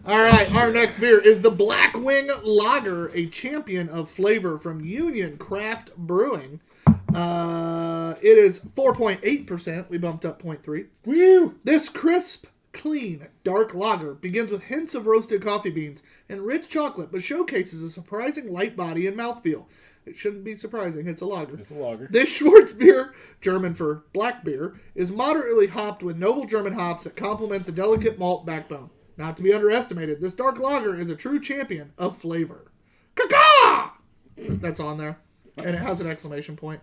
All right, our next beer is the Blackwing Lager, a champion of flavor from Union Craft Brewing. It is 4.8%. We bumped up 0.3. Woo! This crisp, clean, dark lager begins with hints of roasted coffee beans and rich chocolate, but showcases a surprising light body and mouthfeel. It shouldn't be surprising. It's a lager. It's a lager. This Schwarz beer, German for black beer, is moderately hopped with noble German hops that complement the delicate malt backbone. Not to be underestimated, this dark lager is a true champion of flavor. Caca! That's on there. And it has an exclamation point.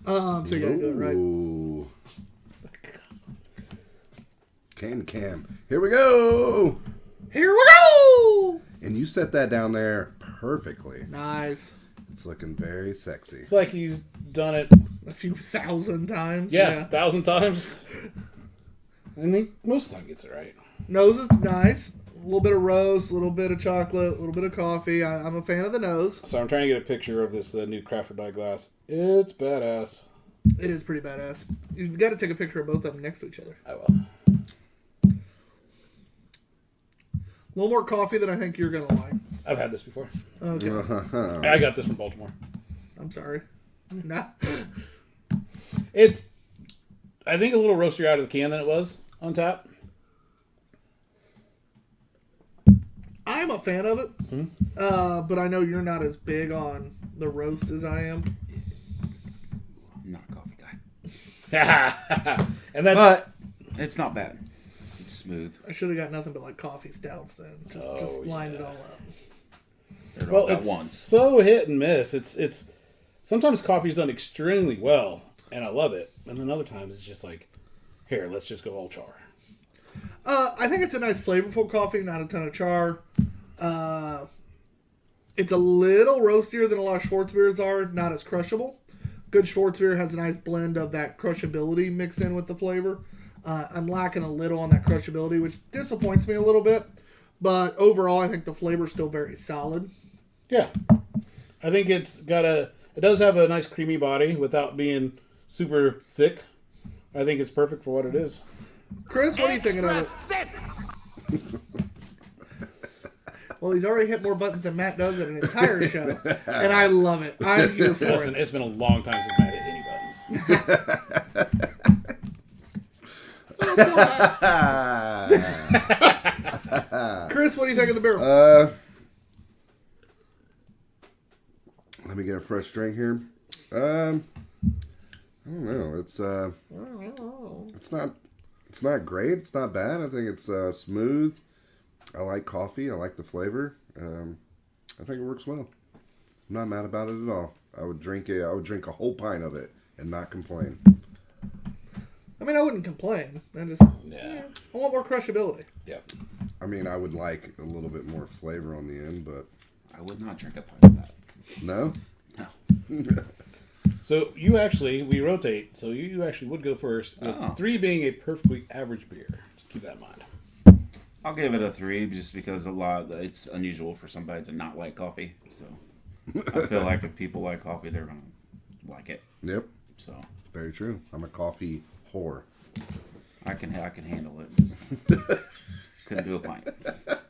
So you gotta do it right. Ooh. Cam. Here we go! Here we go! And you set that down there perfectly. Nice. It's looking very sexy. It's like he's done it A few thousand times. Yeah, 1,000 times. And he most of the time gets it right. Nose is nice. A little bit of roast, a little bit of chocolate, a little bit of coffee. I'm a fan of the nose. So I'm trying to get a picture of this new Craft Brewing glass. It's badass. It is pretty badass. You got to take a picture of both of them next to each other. I will. A little more coffee than I think you're going to like. I've had this before. Okay. I got this from Baltimore. I'm sorry. Nah. It's, I think, a little roastier out of the can than it was on tap. I'm a fan of it, but I know you're not as big on the roast as I am. I'm not a coffee guy. But it's not bad. It's smooth. I should have got nothing but like coffee stouts then. Just line it all up. Well, it's so hit and miss. It's sometimes coffee's done extremely well, and I love it. And then other times it's just like, here, let's just go all char. I think it's a nice flavorful coffee, not a ton of char. It's a little roastier than a lot of Schwarzbiers are, not as crushable. Good Schwarzbier has a nice blend of that crushability mixed in with the flavor. I'm lacking a little on that crushability, which disappoints me a little bit. But overall, I think the flavor's still very solid. Yeah. I think it does have a nice creamy body without being super thick. I think it's perfect for what it is. Chris, what are you thinking of it? Well, he's already hit more buttons than Matt does in an entire show. And I love it. I'm here for Listen, it. it's been a long time since Matt hit any buttons. Chris, what do you think of the beer? Let me get a fresh drink here. I don't know. It's not great. It's not bad. I think it's smooth. I like coffee. I like the flavor. I think it works well. I'm not mad about it at all. I would drink a whole pint of it and not complain. I mean, I wouldn't complain. I want more crushability. Yep. I mean, I would like a little bit more flavor on the end, but I would not drink a pint of that. no. No. So we rotate. So you actually would go first. With 3 being a perfectly average beer. Just keep that in mind. I'll give it a 3 just because it's unusual for somebody to not like coffee. So I feel like if people like coffee, they're going to like it. Yep. So Very true. I'm a coffee whore. I can handle it. Just couldn't do a pint.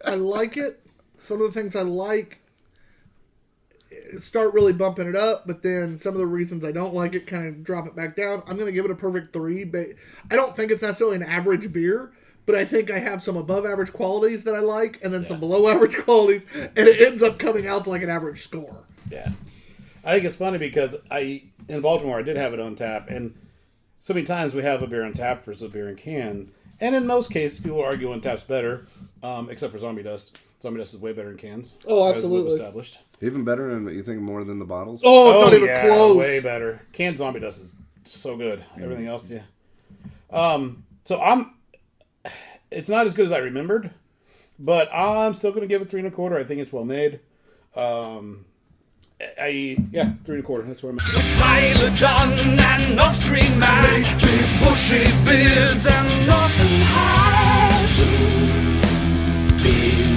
I like it. Some of the things I like start really bumping it up, but then some of the reasons I don't like it kind of drop it back down. I'm going to give it a perfect 3. But I don't think it's necessarily an average beer, but I think I have some above average qualities that I like, and then some below average qualities, and it ends up coming out to like an average score. Yeah. I think it's funny because in Baltimore, I did have it on tap, and so many times we have a beer on tap versus a beer in can, and in most cases, people argue on tap's better, except for Zombie Dust. Zombie Dust is way better in cans. Oh, absolutely. Established. Even better, and you think more than the bottles? Oh, it's not even close. Way better. Canned Zombie Dust is so good. Everything else, yeah. So it's not as good as I remembered, but I'm still going to give it 3 1/4. I think it's well made. 3 1/4. That's where I'm at. Tyler John and off-screen man, bushy beards and nothing hard to be.